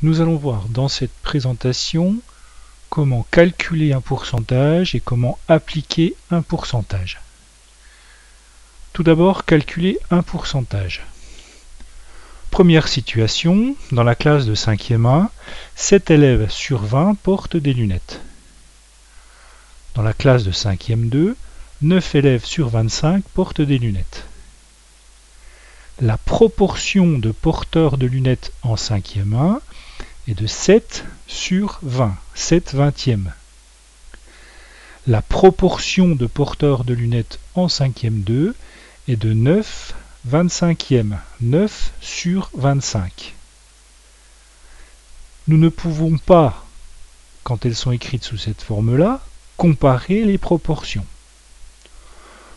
Nous allons voir dans cette présentation comment calculer un pourcentage et comment appliquer un pourcentage. Tout d'abord, calculer un pourcentage. Première situation, dans la classe de 5e 1, 7 élèves sur 20 portent des lunettes. Dans la classe de 5e 2, 9 élèves sur 25 portent des lunettes. La proportion de porteurs de lunettes en 5e 1 est de 7 sur 20, 7 vingtièmes. La proportion de porteurs de lunettes en 5e 2 est de 9 25e, 9 sur 25. Nous ne pouvons pas, quand elles sont écrites sous cette forme-là, comparer les proportions.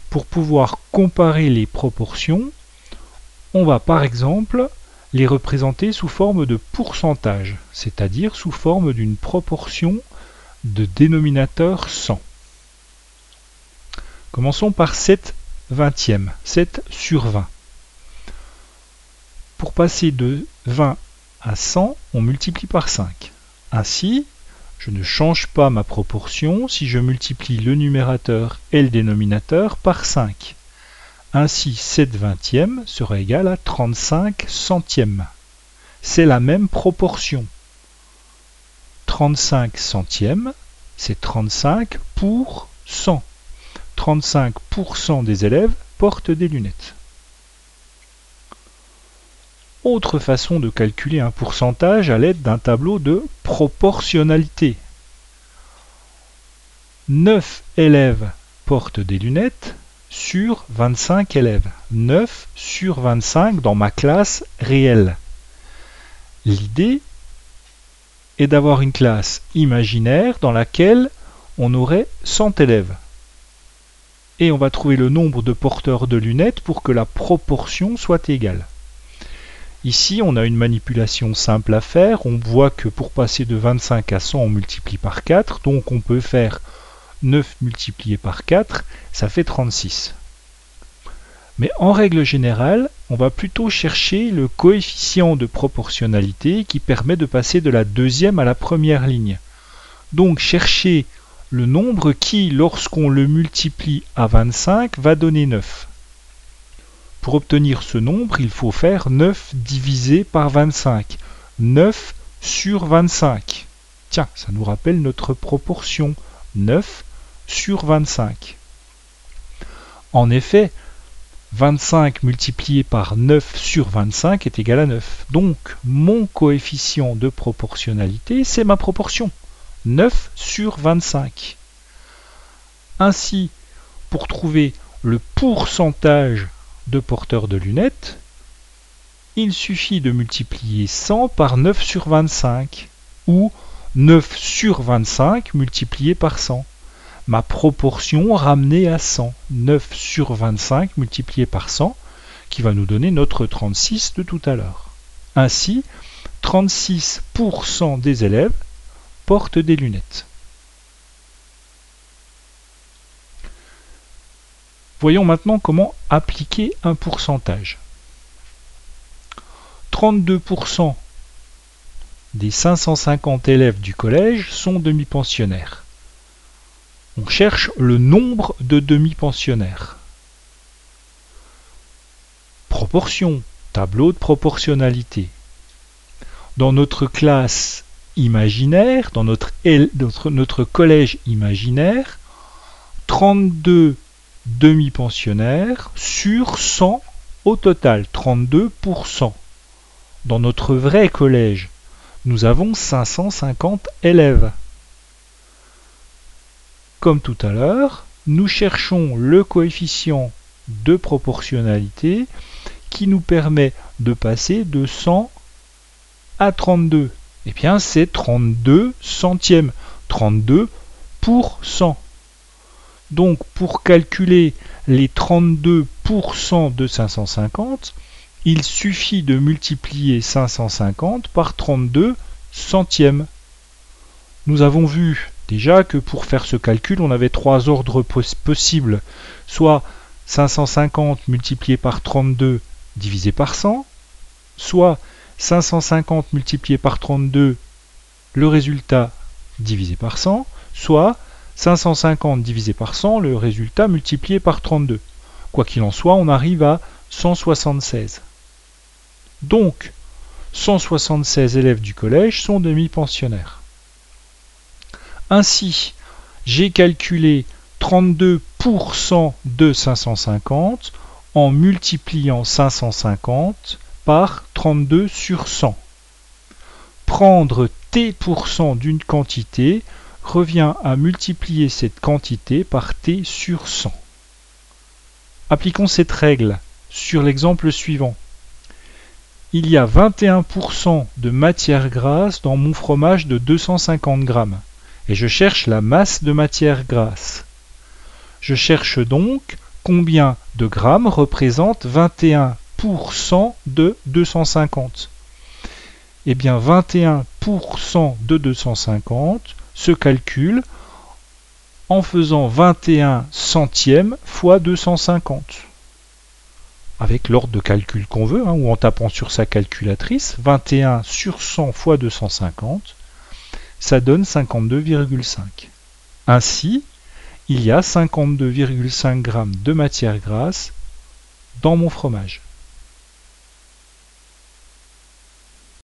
Pour pouvoir comparer les proportions, on va par exemple les représenter sous forme de pourcentage, c'est-à-dire sous forme d'une proportion de dénominateur 100. Commençons par 7 vingtièmes, 7 sur 20. Pour passer de 20 à 100, on multiplie par 5. Ainsi, je ne change pas ma proportion si je multiplie le numérateur et le dénominateur par 5. Ainsi, 7 vingtièmes sera égal à 35 centièmes. C'est la même proportion. 35 centièmes, c'est 35 pour 100. 35% des élèves portent des lunettes. Autre façon de calculer un pourcentage à l'aide d'un tableau de proportionnalité. 9 élèves portent des lunettes sur 25 élèves. 9 sur 25 dans ma classe réelle. L'idée est d'avoir une classe imaginaire dans laquelle on aurait 100 élèves. Et on va trouver le nombre de porteurs de lunettes pour que la proportion soit égale. Ici, on a une manipulation simple à faire. On voit que pour passer de 25 à 100, on multiplie par 4. Donc on peut faire 9 multiplié par 4, ça fait 36. Mais en règle générale, on va plutôt chercher le coefficient de proportionnalité qui permet de passer de la deuxième à la première ligne. Donc chercher le nombre qui, lorsqu'on le multiplie à 25, va donner 9. Pour obtenir ce nombre, il faut faire 9 divisé par 25. 9 sur 25. Tiens, ça nous rappelle notre proportion. 9 sur 25. En effet, 25 multiplié par 9 sur 25 est égal à 9. Donc, mon coefficient de proportionnalité, c'est ma proportion. 9 sur 25. Ainsi, pour trouver le pourcentage de porteurs de lunettes, il suffit de multiplier 100 par 9 sur 25, ou 9 sur 25 multiplié par 100. Ma proportion ramenée à 100. 9 sur 25 multiplié par 100, qui va nous donner notre 36 de tout à l'heure. Ainsi, 36% des élèves portent des lunettes. Voyons maintenant comment appliquer un pourcentage. 32% des 550 élèves du collège sont demi-pensionnaires. On cherche le nombre de demi-pensionnaires. Proportion, tableau de proportionnalité. Dans notre classe imaginaire, dans notre collège imaginaire, 32 demi-pensionnaires sur 100 au total, 32%. Dans notre vrai collège, nous avons 550 élèves. Comme tout à l'heure, nous cherchons le coefficient de proportionnalité qui nous permet de passer de 100 à 32. Eh bien, c'est 32 centièmes, 32 pour 100. Donc, pour calculer les 32% de 550, il suffit de multiplier 550 par 32 centièmes. Nous avons vu déjà que pour faire ce calcul, on avait trois ordres possibles. Soit 550 multiplié par 32 divisé par 100, soit 550 multiplié par 32, le résultat divisé par 100, soit 550 divisé par 100, le résultat multiplié par 32. Quoi qu'il en soit, on arrive à 176. Donc, 176 élèves du collège sont demi-pensionnaires. Ainsi, j'ai calculé 32% de 550 en multipliant 550 par 32 sur 100. Prendre t% d'une quantité revient à multiplier cette quantité par t sur 100. Appliquons cette règle sur l'exemple suivant. Il y a 21% de matière grasse dans mon fromage de 250 grammes et je cherche la masse de matière grasse. Je cherche donc combien de grammes représente 21% de 250. Eh bien 21% de 250 se calcule en faisant 21 centièmes fois 250. Avec l'ordre de calcul qu'on veut, ou en tapant sur sa calculatrice, 21 sur 100 fois 250, ça donne 52,5. Ainsi, il y a 52,5 grammes de matière grasse dans mon fromage.